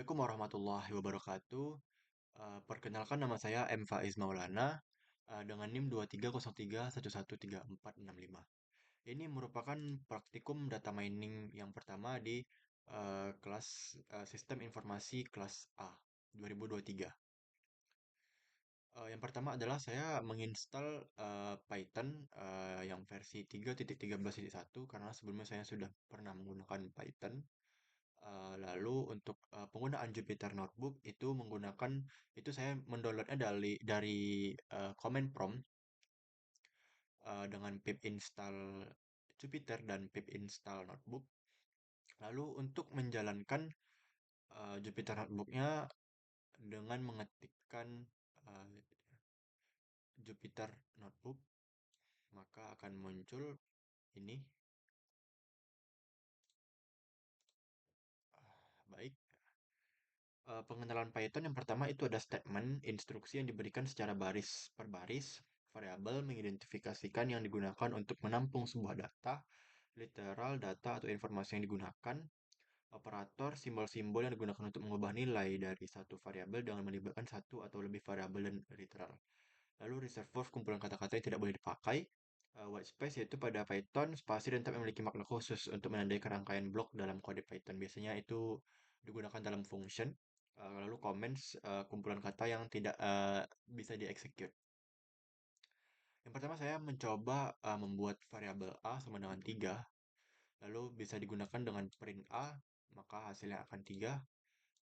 Assalamualaikum warahmatullahi wabarakatuh. Perkenalkan nama saya M. Faiz Maulana dengan NIM 2303113465. Ini merupakan praktikum data mining yang pertama di kelas Sistem Informasi kelas A 2023. Yang pertama adalah saya menginstal Python yang versi 3.13.1 karena sebelumnya saya sudah pernah menggunakan Python. Lalu untuk penggunaan Jupyter Notebook itu menggunakan itu saya mendownloadnya dari command prompt dengan pip install Jupyter dan pip install Notebook. Lalu untuk menjalankan Jupyter Notebooknya dengan mengetikkan uh, Jupyter Notebook, maka akan muncul ini. Baik. Pengenalan Python yang pertama itu ada statement, instruksi yang diberikan secara baris per baris, variabel mengidentifikasikan yang digunakan untuk menampung sebuah data, literal data atau informasi yang digunakan, operator, simbol-simbol yang digunakan untuk mengubah nilai dari satu variabel dengan melibatkan satu atau lebih variabel dan literal. Lalu reserve verb kumpulan kata-kata yang tidak boleh dipakai. White space yaitu pada Python spasi dan tab yang memiliki makna khusus untuk menandai rangkaian blok dalam kode Python. Biasanya itu digunakan dalam function. Lalu comments kumpulan kata yang tidak bisa dieksekut. Yang pertama saya mencoba membuat variabel A sama dengan 3. Lalu bisa digunakan dengan print A, maka hasilnya akan 3.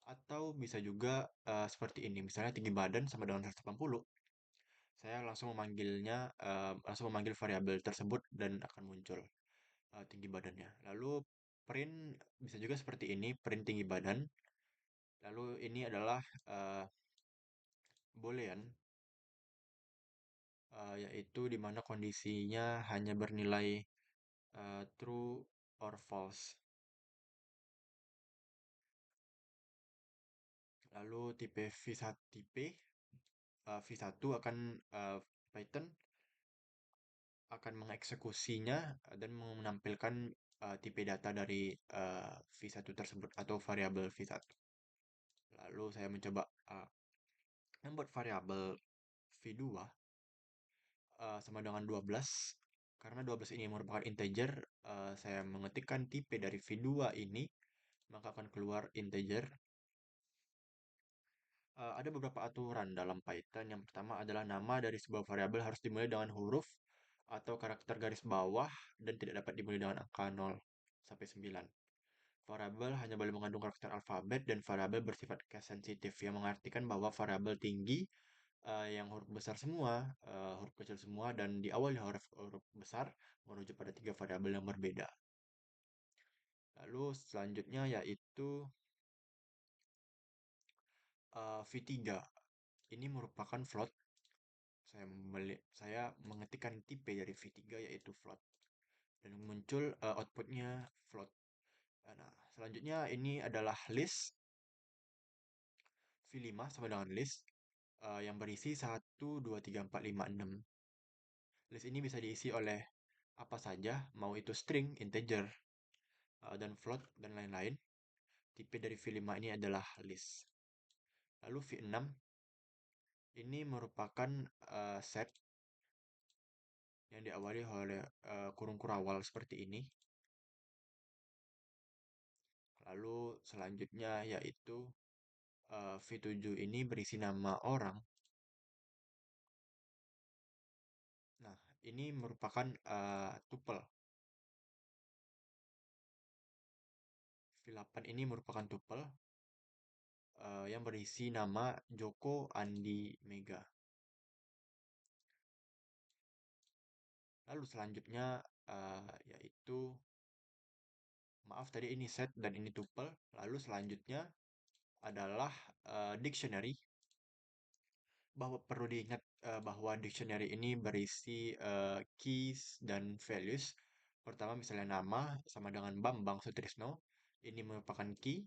Atau bisa juga seperti ini. Misalnya tinggi badan sama dengan 180. Saya langsung memanggil variabel tersebut dan akan muncul tinggi badannya. Lalu print bisa juga seperti ini, print tinggi badan. Lalu ini adalah boolean, yaitu di mana kondisinya hanya bernilai true or false. Lalu tipe V1 akan Python akan mengeksekusinya dan menampilkan tipe data dari V1 tersebut atau variabel V1. Lalu saya mencoba membuat variabel V2 sama dengan 12. Karena 12 ini merupakan integer, saya mengetikkan tipe dari V2 ini, maka akan keluar integer. Ada beberapa aturan dalam Python. Yang pertama adalah nama dari sebuah variabel harus dimulai dengan huruf atau karakter garis bawah dan tidak dapat dimulai dengan angka 0 sampai 9. Variabel hanya boleh mengandung karakter alfabet dan variabel bersifat case sensitif yang mengartikan bahwa variabel tinggi yang huruf besar semua, huruf kecil semua, dan diawali huruf besar merujuk pada tiga variabel yang berbeda. Lalu selanjutnya yaitu V3. Ini merupakan float. Saya mengetikkan tipe dari V3 yaitu float dan muncul outputnya float. Nah, selanjutnya ini adalah list. V5 sama dengan list yang berisi 1, 2, 3, 4, 5, 6. List ini bisa diisi oleh apa saja, mau itu string, integer, dan float, dan lain-lain. Tipe dari V5 ini adalah list. Lalu V6 ini merupakan set yang diawali oleh kurung kurawal seperti ini. Lalu selanjutnya yaitu V7 ini berisi nama orang. Nah, ini merupakan tuple. V8 ini merupakan tuple yang berisi nama Joko Andi Mega. Lalu selanjutnya yaitu maaf tadi ini set dan ini tuple. Lalu selanjutnya adalah dictionary. Bahwa perlu diingat bahwa dictionary ini berisi keys dan values. Pertama misalnya nama sama dengan Bambang Sutrisno. Ini merupakan key.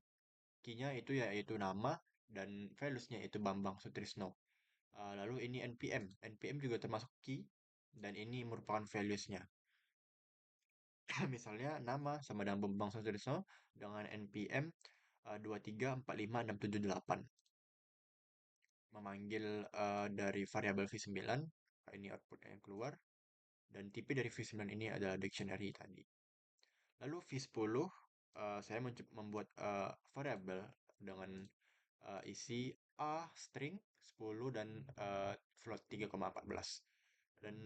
Key-nya itu yaitu nama dan values-nya itu Bambang Sutrisno. Lalu ini NPM. NPM juga termasuk key dan ini merupakan values-nya. Misalnya nama sama dengan Bambang Sutrisno dengan NPM 23, 4, 5, 6, 7, 8. Memanggil dari variabel v9, ini output yang keluar, dan tipe dari v9 ini adalah dictionary tadi. Lalu v10, saya membuat variabel dengan isi A string 10 dan float 3,14. Dan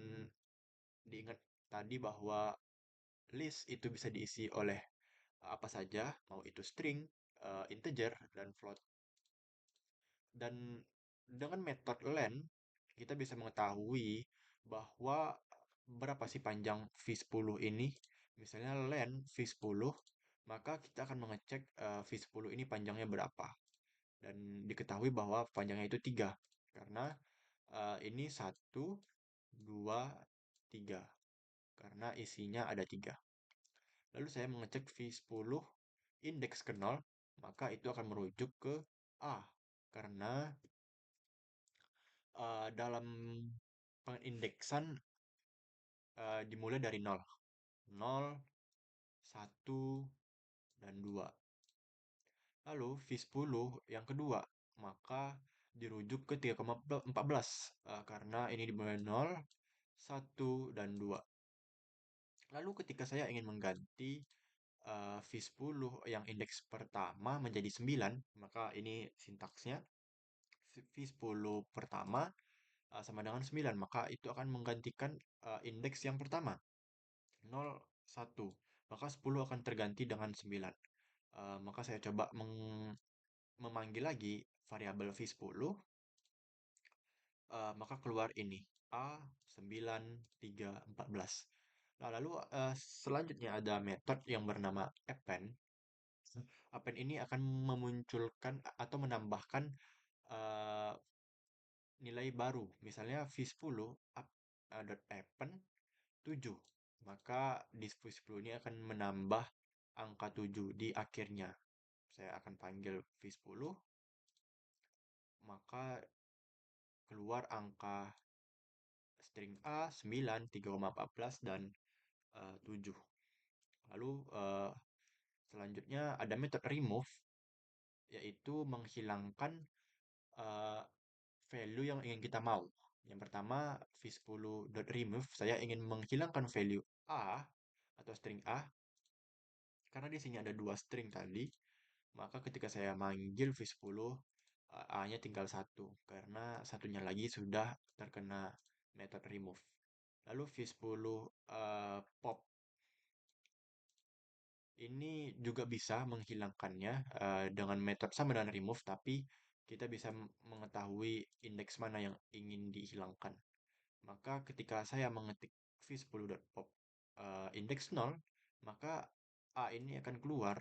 diingat tadi bahwa list itu bisa diisi oleh apa saja, mau itu string, integer, dan float. Dan dengan metode len, kita bisa mengetahui bahwa berapa sih panjang v10 ini. Misalnya len v10, maka kita akan mengecek v10 ini panjangnya berapa. Dan diketahui bahwa panjangnya itu 3. Karena ini 1, 2, 3. Karena isinya ada 3. Lalu saya mengecek v10 indeks ke 0, maka itu akan merujuk ke A. Karena dalam pengindeksan dimulai dari 0. 0, 1, dan 2. Lalu v10 yang kedua, maka dirujuk ke 3,14 karena ini dimulai 0, 1, dan 2. Lalu ketika saya ingin mengganti v10 yang indeks pertama menjadi 9, maka ini sintaksnya v10 pertama sama dengan 9, maka itu akan menggantikan indeks yang pertama 0, 1, maka 10 akan terganti dengan 9. Maka saya coba memanggil lagi variabel v10, maka keluar ini A 9, 3, 14. Nah, lalu selanjutnya ada metode yang bernama append. Append ini akan memunculkan atau menambahkan eh, nilai baru. Misalnya v10 append 7. Maka di v10 ini akan menambah angka 7 di akhirnya. Saya akan panggil v10, maka keluar angka string A 9, 3,14, dan 7. Lalu selanjutnya ada metode remove, yaitu menghilangkan eh, value yang ingin kita mau. Yang pertama, v10.remove, saya ingin menghilangkan value A atau string A, karena di sini ada dua string tadi, maka ketika saya manggil v10, A-nya tinggal satu, karena satunya lagi sudah terkena metode remove. Lalu v10 pop ini juga bisa menghilangkannya dengan metode sama dengan remove, tapi kita bisa mengetahui indeks mana yang ingin dihilangkan. Maka ketika saya mengetik v10.pop indeks 0, maka A ini akan keluar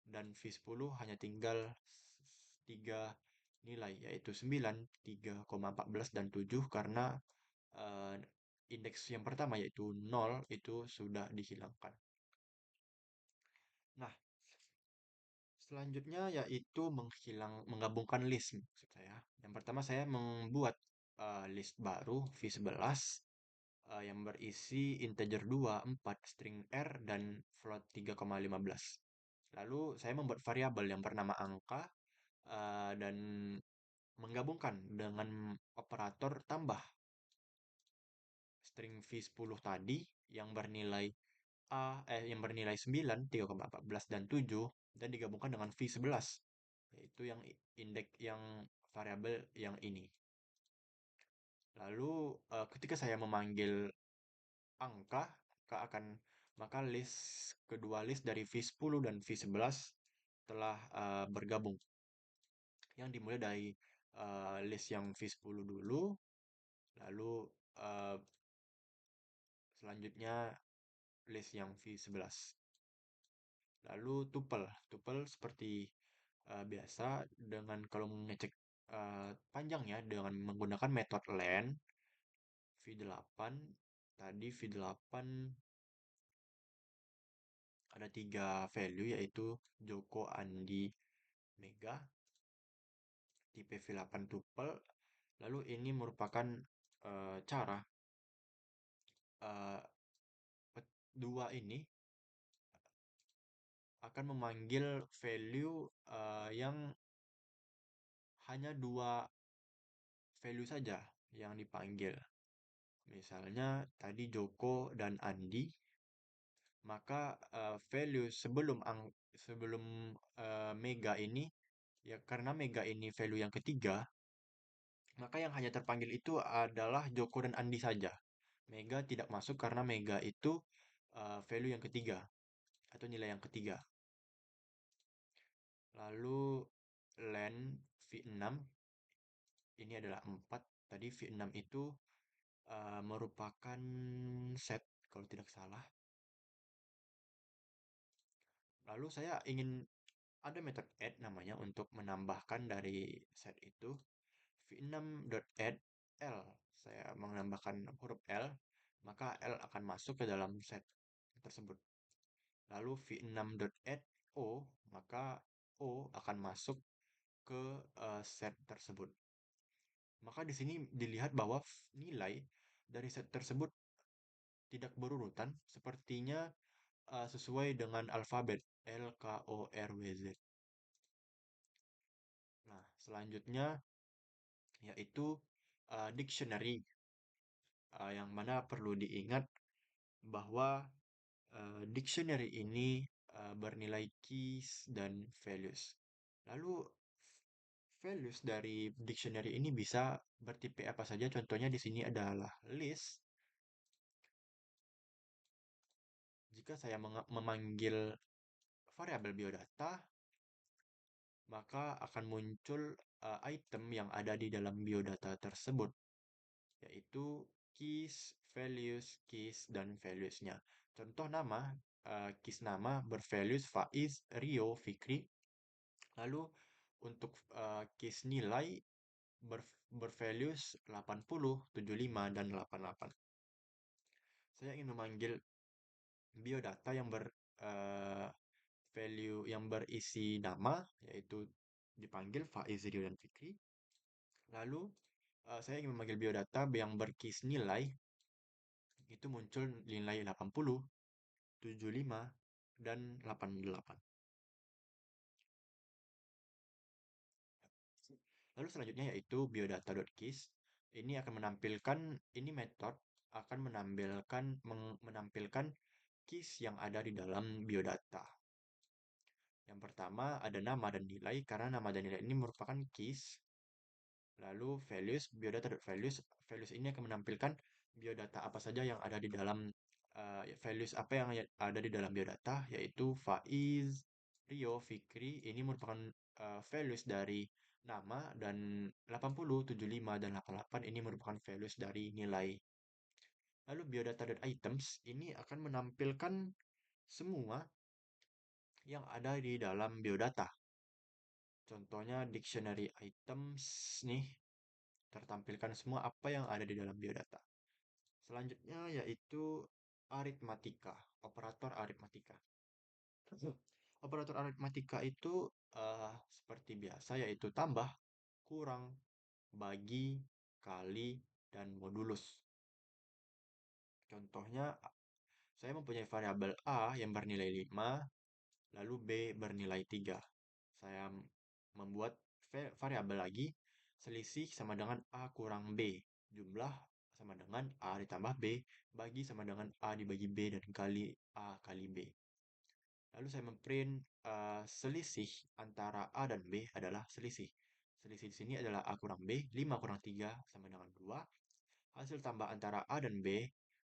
dan v10 hanya tinggal 3 nilai, yaitu 9, 3,14, dan 7 karena eh, indeks yang pertama yaitu 0 itu sudah dihilangkan. Nah, selanjutnya yaitu menggabungkan list maksud saya. Yang pertama saya membuat list baru v11 yang berisi integer 2, 4, string R, dan float 3,15. Lalu saya membuat variabel yang bernama angka dan menggabungkan dengan operator tambah string v10 tadi yang bernilai yang bernilai 9, 3,14, dan 7, dan digabungkan dengan v11, yaitu yang indeks yang variabel yang ini. Lalu ketika saya memanggil angka, maka kedua list dari v10 dan v11 telah bergabung. Yang dimulai dari list yang v10 dulu, lalu uh, selanjutnya list yang v11. Lalu tuple seperti biasa dengan kalau mengecek panjangnya dengan menggunakan metode len v8. Tadi v8 ada 3 value, yaitu Joko, Andi, Mega, tipe v8 tuple. Lalu ini merupakan cara uh, dua ini akan memanggil value yang hanya dua value saja yang dipanggil. Misalnya tadi Joko dan Andi, maka value sebelum mega ini, ya karena mega ini value yang ketiga, maka yang hanya terpanggil itu adalah Joko dan Andi saja. Mega tidak masuk karena mega itu value yang ketiga atau nilai yang ketiga. Lalu len V6 ini adalah 4. Tadi V6 itu merupakan set kalau tidak salah. Lalu saya ingin ada metode add namanya untuk menambahkan dari set itu. V6.add L. Saya menambahkan huruf L, maka L akan masuk ke dalam set tersebut. Lalu V6.add O, maka O akan masuk ke set tersebut. Maka di sini dilihat bahwa nilai dari set tersebut tidak berurutan, sepertinya sesuai dengan alfabet L, K, O, R, W, Z. Nah, selanjutnya yaitu dictionary, yang mana perlu diingat bahwa dictionary ini bernilai keys dan values. Lalu values dari dictionary ini bisa bertipe apa saja. Contohnya di sini adalah list. Jika saya memanggil variabel biodata, maka akan muncul item yang ada di dalam biodata tersebut, yaitu keys, dan values-nya. Contoh nama, keys nama bervalues Faiz, Rio, Fikri. Lalu untuk keys nilai bervalues 80, 75, dan 88. Saya ingin memanggil biodata yang value yang berisi nama, yaitu dipanggil Faiz, Rio, dan Fikri. Lalu saya ingin memanggil biodata yang berkis nilai, itu muncul nilai 80, 75, dan 88. Lalu selanjutnya yaitu biodata.keys. Ini akan menampilkan, ini metode akan menampilkan keys yang ada di dalam biodata. Yang pertama ada nama dan nilai, karena nama dan nilai ini merupakan keys. Lalu values, biodata.values. Values ini akan menampilkan biodata apa saja yang ada di dalam values apa yang ada di dalam biodata, yaitu Faiz, Rio, Fikri. Ini merupakan values dari nama, dan 80, 75, dan 88 ini merupakan values dari nilai. Lalu biodata.items ini akan menampilkan semua yang ada di dalam biodata. Contohnya dictionary items nih, tertampilkan semua apa yang ada di dalam biodata. Selanjutnya yaitu aritmatika, operator aritmatika. Operator aritmatika itu seperti biasa, yaitu tambah, kurang, bagi, kali, dan modulus. Contohnya, saya mempunyai variabel A yang bernilai 5, lalu B bernilai 3. Saya membuat variabel lagi, selisih sama dengan A kurang B. Jumlah sama dengan A ditambah B, bagi sama dengan A dibagi B, dan kali A kali B. Lalu saya memprint selisih antara A dan B adalah selisih. Selisih di sini adalah A kurang B, 5 kurang 3 sama dengan 2. Hasil tambah antara A dan B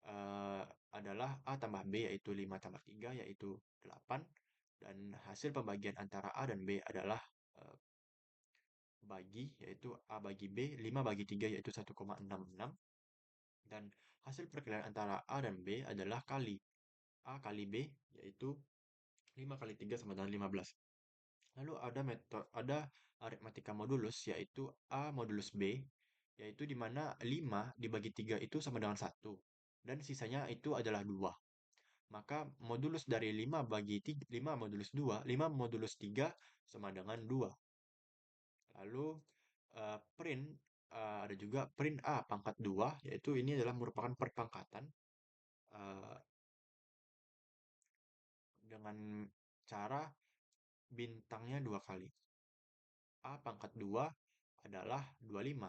eh, adalah A tambah B, yaitu 5 tambah 3, yaitu 8. Dan hasil pembagian antara A dan B adalah eh, bagi, yaitu A bagi B, 5 bagi 3, yaitu 1,66. Dan hasil perkalian antara A dan B adalah kali. A kali B, yaitu 5 kali 3 sama dengan 15. Lalu ada aritmatika modulus, yaitu A modulus B, yaitu di mana 5 dibagi 3 itu sama dengan 1. Dan sisanya itu adalah 2. Maka modulus dari 5 bagi 3, 5 modulus 2, 5 modulus 3 sama dengan 2. Lalu print, ada juga print A pangkat 2, yaitu ini adalah merupakan perpangkatan dengan cara bintangnya dua kali. A pangkat 2 adalah 25.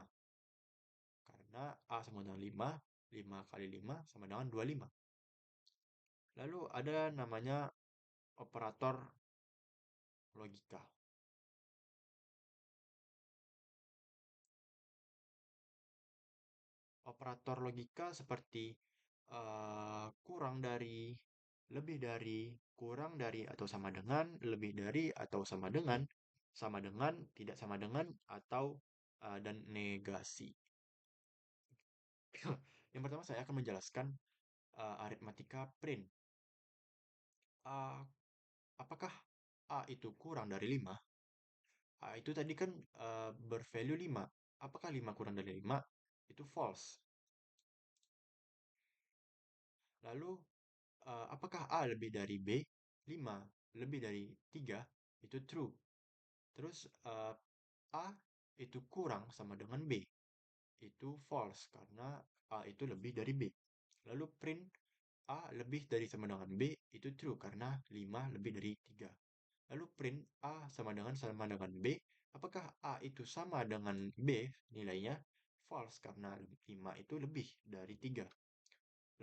Karena A sama dengan 5, 5 kali 5 sama dengan 25. Lalu ada namanya operator logika. Operator logika seperti kurang dari, lebih dari, kurang dari atau sama dengan, lebih dari atau sama dengan, tidak sama dengan, atau dan negasi. Yang pertama saya akan menjelaskan aritmatika print. Uh, apakah A itu kurang dari 5? A itu tadi kan bervalue 5. Apakah 5 kurang dari 5? Itu false. Lalu apakah A lebih dari B? 5 lebih dari 3 itu true. Terus A itu kurang sama dengan B. Itu false karena A itu lebih dari B. Lalu print A lebih dari sama dengan B itu true karena 5 lebih dari 3. Lalu print A sama dengan B. Apakah A itu sama dengan B nilainya? False karena 5 itu lebih dari 3.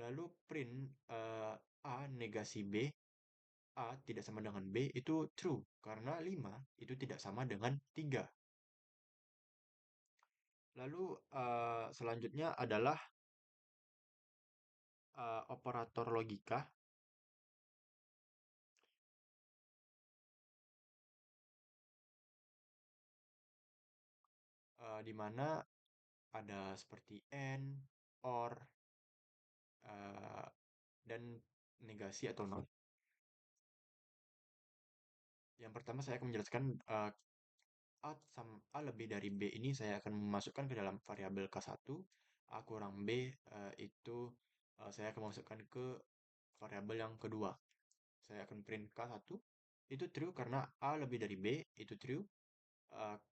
Lalu print A negasi B, A tidak sama dengan B itu true karena 5 itu tidak sama dengan 3. Lalu selanjutnya adalah operator logika, di mana ada seperti and, or, dan negasi atau not. Yang pertama saya akan menjelaskan A lebih dari B ini saya akan memasukkan ke dalam variabel K1, A kurang B itu saya akan masukkan ke variabel yang kedua. Saya akan print K1, itu true karena A lebih dari B, itu true.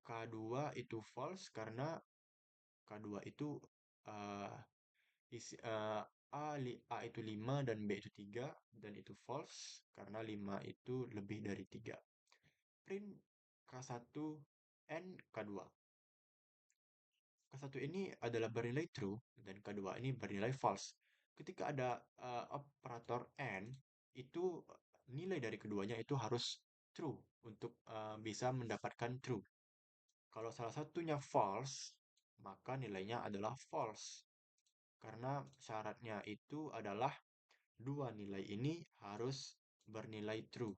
K2 itu false karena K2 itu uh, A itu 5 dan B itu 3 dan itu false karena 5 itu lebih dari 3. Print K1 and K2. K1 ini adalah bernilai true dan K2 ini bernilai false. Ketika ada operator AND, itu nilai dari keduanya itu harus true untuk bisa mendapatkan true. Kalau salah satunya false, maka nilainya adalah false. Karena syaratnya itu adalah dua nilai ini harus bernilai true.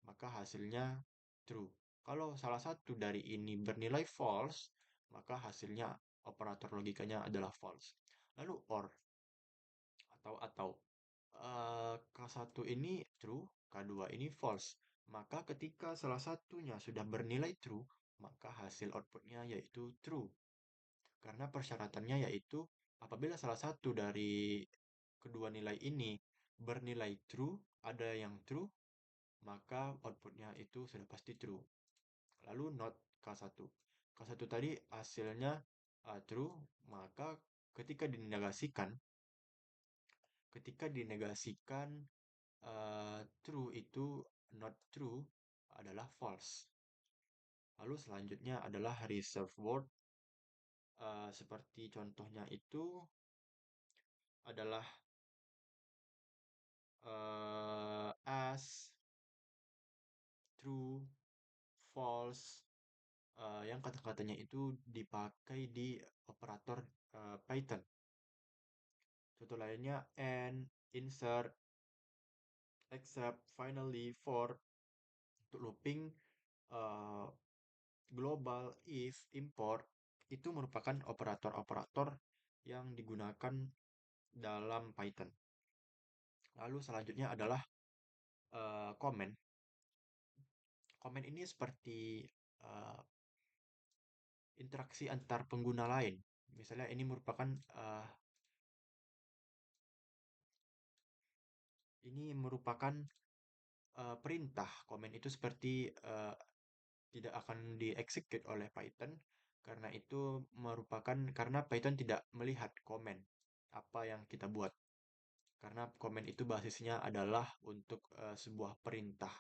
Maka hasilnya true. Kalau salah satu dari ini bernilai false, maka hasilnya operator logikanya adalah false. Lalu or atau K1 ini true, K2 ini false. Maka ketika salah satunya sudah bernilai true, maka hasil outputnya yaitu true. Karena persyaratannya yaitu apabila salah satu dari kedua nilai ini bernilai true, ada yang true, maka outputnya itu sudah pasti true. Lalu not K1. K1 tadi hasilnya true, maka ketika dinegasikan, true itu not true adalah false. Lalu selanjutnya adalah reserve word. Seperti contohnya itu adalah as, true, false, yang kata-katanya itu dipakai di operator Python. Contoh lainnya and, insert, except, finally, for. Untuk looping, uh, global, if, import, itu merupakan operator-operator yang digunakan dalam Python. Lalu selanjutnya adalah comment. Comment ini seperti uh, interaksi antar pengguna lain. Misalnya ini merupakan perintah. Komen itu seperti tidak akan dieksekut oleh Python karena itu merupakan karena Python tidak melihat komen apa yang kita buat. Karena komen itu basisnya adalah untuk sebuah perintah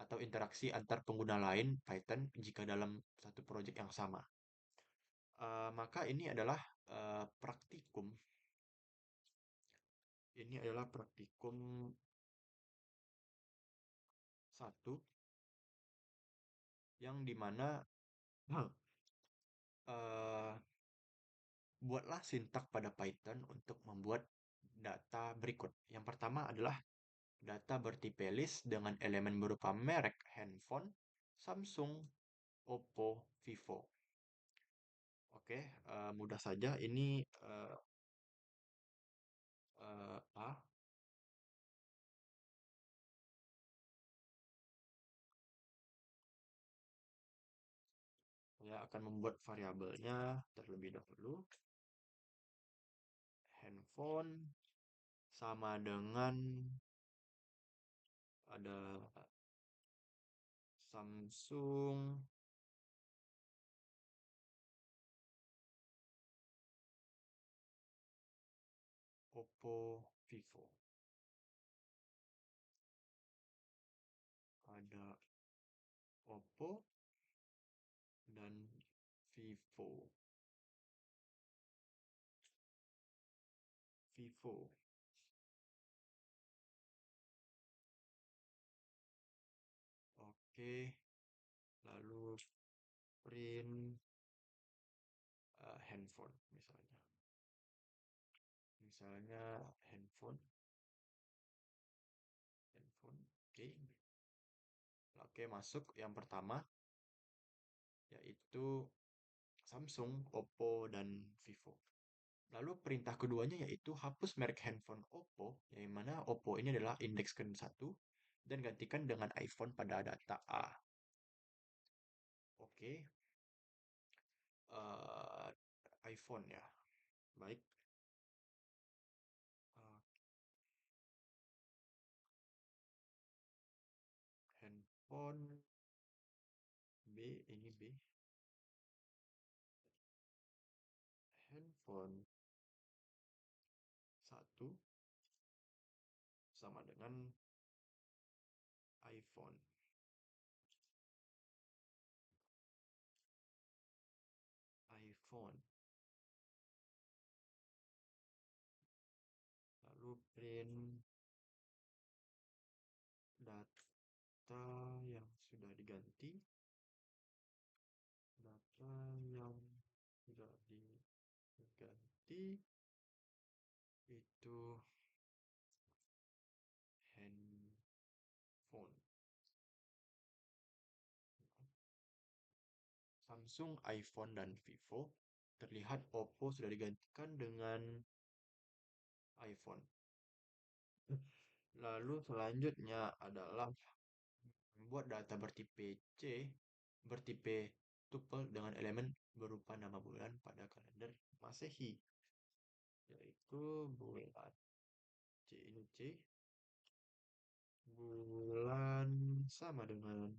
atau interaksi antar pengguna lain Python jika dalam satu proyek yang sama. Maka ini adalah praktikum. Ini adalah praktikum satu yang dimana eh, buatlah sintak pada Python untuk membuat data berikut. Yang pertama adalah data bertipe list dengan elemen berupa merek handphone, Samsung, Oppo, Vivo. Oke, mudah saja. Ini A. Saya akan membuat variabelnya terlebih dahulu. Handphone sama dengan ada Samsung, Oppo, Vivo. Ada Oppo dan Vivo. Vivo. Oke, lalu print handphone misalnya. Misalnya handphone, handphone. Oke. Oke, masuk yang pertama yaitu Samsung, Oppo, dan Vivo. Lalu perintah keduanya yaitu hapus merek handphone Oppo, yang mana Oppo ini adalah indeks ke-1, dan gantikan dengan iPhone pada data A. Oke, eh, iPhone ya. Baik. Eh, handphone B, ini B. Handphone 1 sama dengan iPhone. iPhone. Lalu print data yang sudah diganti. Data yang sudah diganti itu handphone. Samsung, iPhone, dan Vivo. Terlihat Oppo sudah digantikan dengan iPhone. Lalu selanjutnya adalah membuat data bertipe C, bertipe tuple dengan elemen berupa nama bulan pada kalender Masehi, yaitu bulan C ini C, bulan sama dengan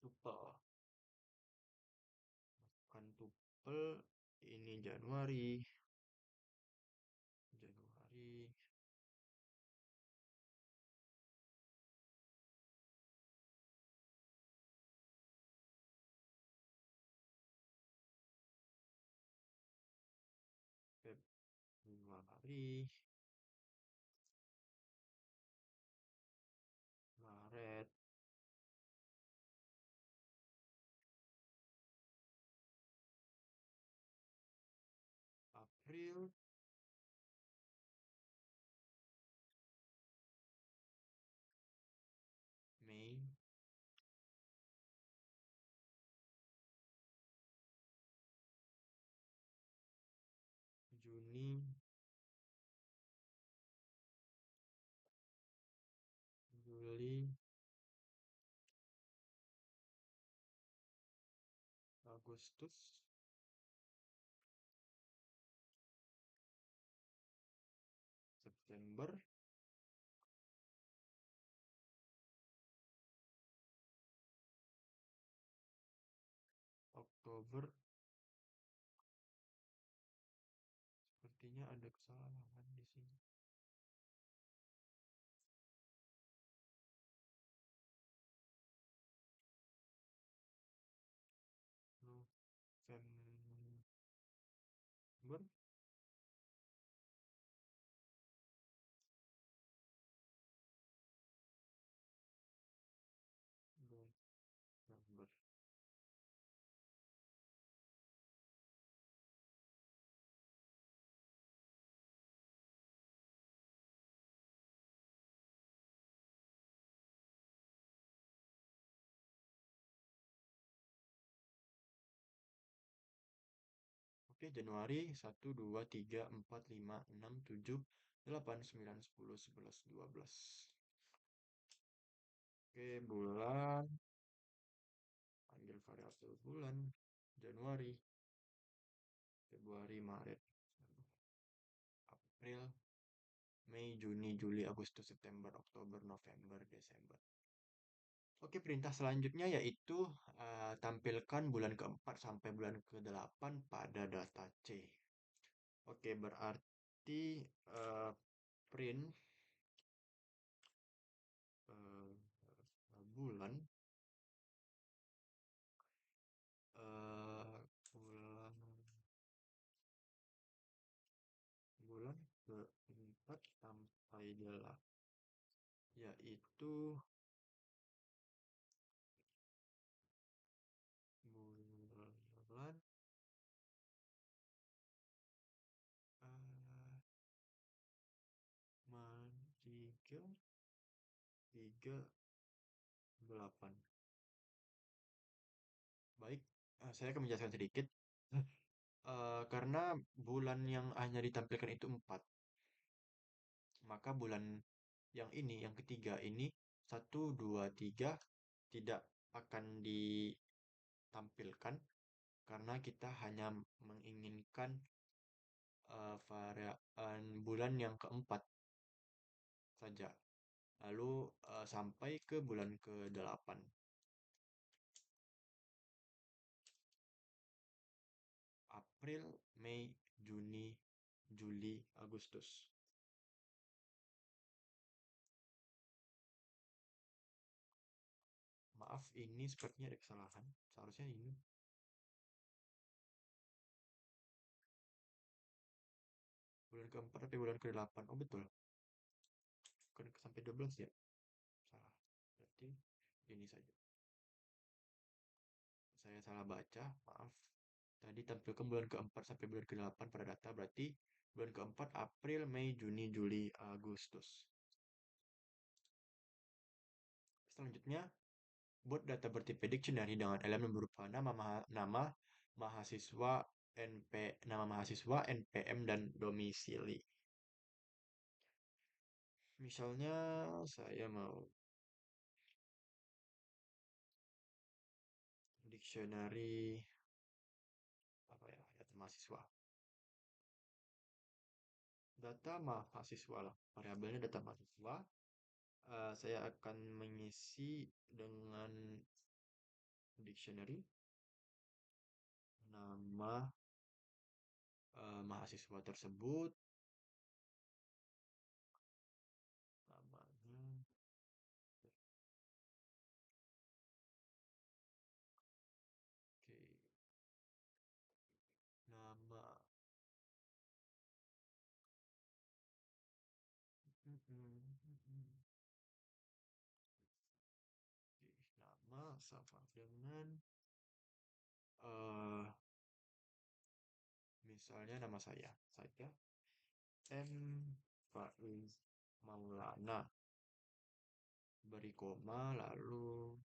tuple. Bukan tuple, ini Januari, Januari, Februari, Maret, April, Mei, Juni, Juli, Agustus, September, Oktober. Sepertinya ada kesalahan di sini. November, November. Oke, Januari 1, 2, 3, 4, 5, 6, 7, 8, 9, 10, 11, 12. Oke, bulan, panggil variabel bulan, Januari, Februari, Maret, April, Mei, Juni, Juli, Agustus, September, Oktober, November, Desember. Oke, perintah selanjutnya yaitu tampilkan bulan keempat sampai bulan ke-8 pada data C. Oke, berarti print eh, bulan bulan bulan keempat sampai 8 yaitu bulan 3, 3, 8. Baik, saya akan menjelaskan sedikit. Karena bulan yang hanya ditampilkan itu 4, maka bulan yang ini, yang ketiga ini, 1, 2, 3 tidak akan ditampilkan karena kita hanya menginginkan bulan yang keempat saja. Lalu sampai ke bulan ke-8. April, Mei, Juni, Juli, Agustus. Maaf, ini sepertinya ada kesalahan. Seharusnya ini bulan keempat atau bulan ke-8. Oh betul, bukan sampai 12 ya. Salah. Berarti ini saja. Saya salah baca, maaf. Tadi tampilkan bulan keempat sampai bulan ke-8 pada data, berarti bulan keempat April, Mei, Juni, Juli, Agustus. Selanjutnya, buat data bertipe dictionary dengan elemen berupa nama mahasiswa, NPM, dan domisili. Misalnya, saya mau dictionary apa ya, data mahasiswa. Data mahasiswa lah, variabelnya data mahasiswa. Saya akan mengisi dengan dictionary nama mahasiswa tersebut, namanya, oke, nama, nama sama dengan eh misalnya nama saya M Faiz Maulana, beri koma lalu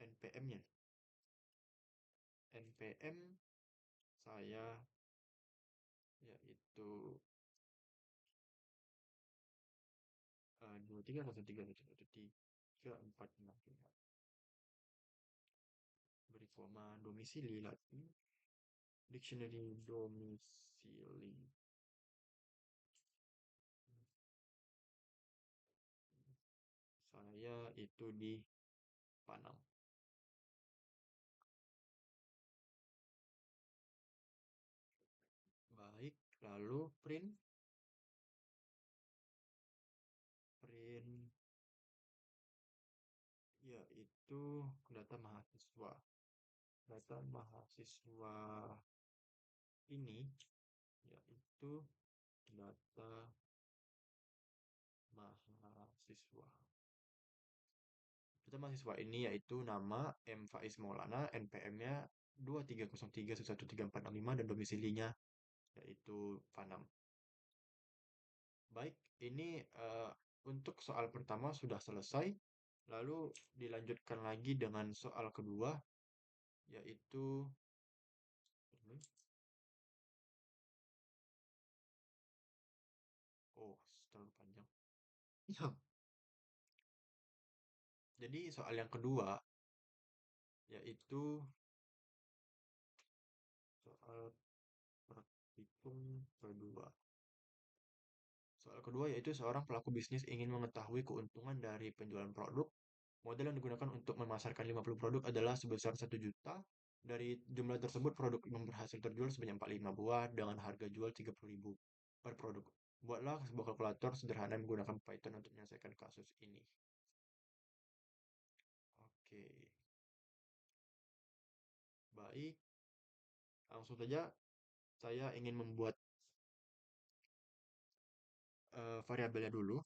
NPM-nya. NPM saya yaitu 23, 1, 3, 1, 1, 3, 4, 6, 5. Beri koma domisili lagi. Dictionary domisili. Saya itu di Panang. Baik, lalu print yaitu data mahasiswa. data mahasiswa ini yaitu data mahasiswa. Data mahasiswa ini yaitu nama M. Faiz Maulana, NPM-nya 2303113465 dan domisilinya yaitu Panam. Baik, ini untuk soal pertama sudah selesai. Lalu dilanjutkan lagi dengan soal kedua, yaitu ini. Oh, terlalu panjang. Ya. Jadi soal yang kedua, yaitu soal praktikum kedua. Soal kedua yaitu seorang pelaku bisnis ingin mengetahui keuntungan dari penjualan produk. Model yang digunakan untuk memasarkan 50 produk adalah sebesar 1 juta. Dari jumlah tersebut, produk yang berhasil terjual sebanyak 45 buah dengan harga jual 30.000 per produk. Buatlah sebuah kalkulator sederhana yang menggunakan Python untuk menyelesaikan kasus ini. Oke, baik. Langsung saja, saya ingin membuat variabelnya dulu.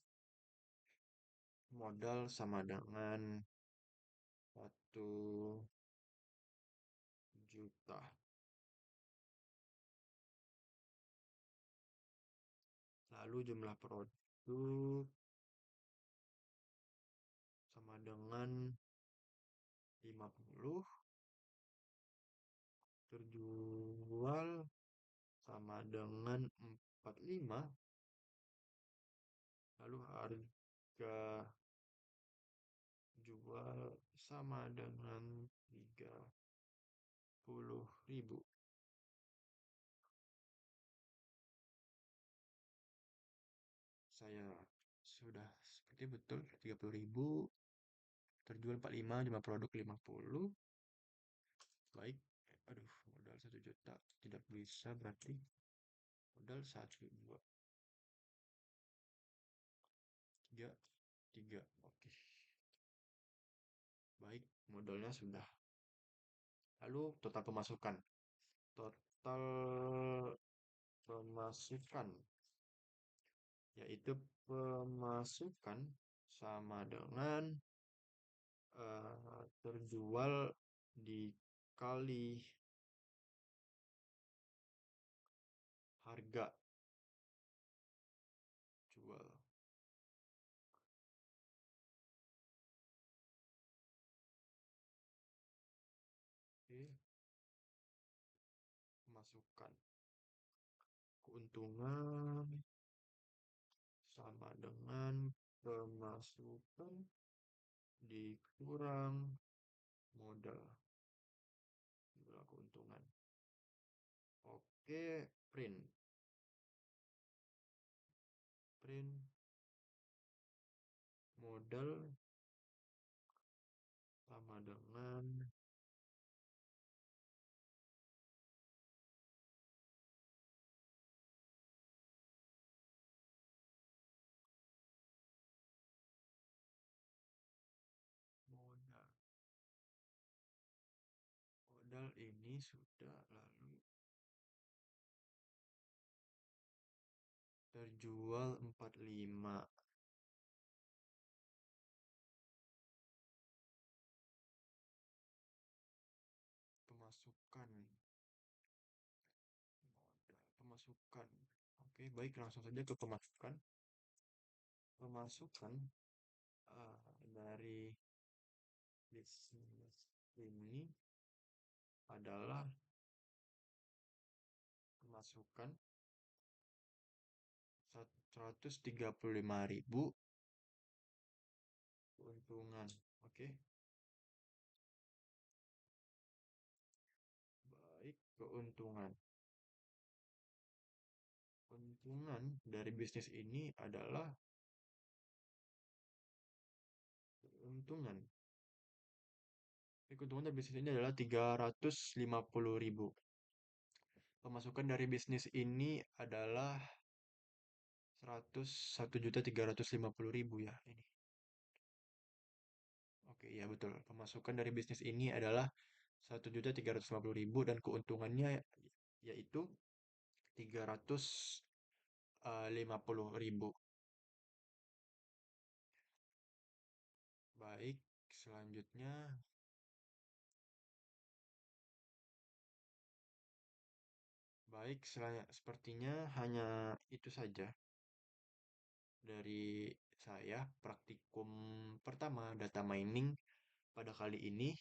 Modal sama dengan 1 juta. Lalu jumlah produk sama dengan 50, terjual sama dengan 45, lalu harga jual sama dengan 30.000. Saya sudah seperti betul 30.000, terjual 45, jumlah produk 50. Baik, aduh, modal 1 juta tidak bisa berarti modal 1, 2, 3, 3. Oke, baik, modalnya sudah. Lalu total pemasukan. Total pemasukan yaitu pemasukan sama dengan terjual dikali harga jual. Oke, pemasukan. Keuntungan sama dengan pemasukan dikurang modal. Itulah keuntungan. Oke, print. Print modal sama dengan modal. Modal ini sudah lalu terjual 45. Pemasukan modal, pemasukan. Oke, baik, langsung saja ke pemasukan. Pemasukan dari bisnis ini adalah pemasukan 135.000, keuntungan. Oke, baik, keuntungan. Keuntungan dari bisnis ini adalah keuntungan. Keuntungan dari bisnis ini adalah 350.000. Pemasukan dari bisnis ini adalah 101.350.000 ya ini. Oke, ya betul. Pemasukan dari bisnis ini adalah 1.350.000 dan keuntungannya yaitu 350.000. Baik, selanjutnya, sepertinya hanya itu saja dari saya praktikum pertama data mining pada kali ini.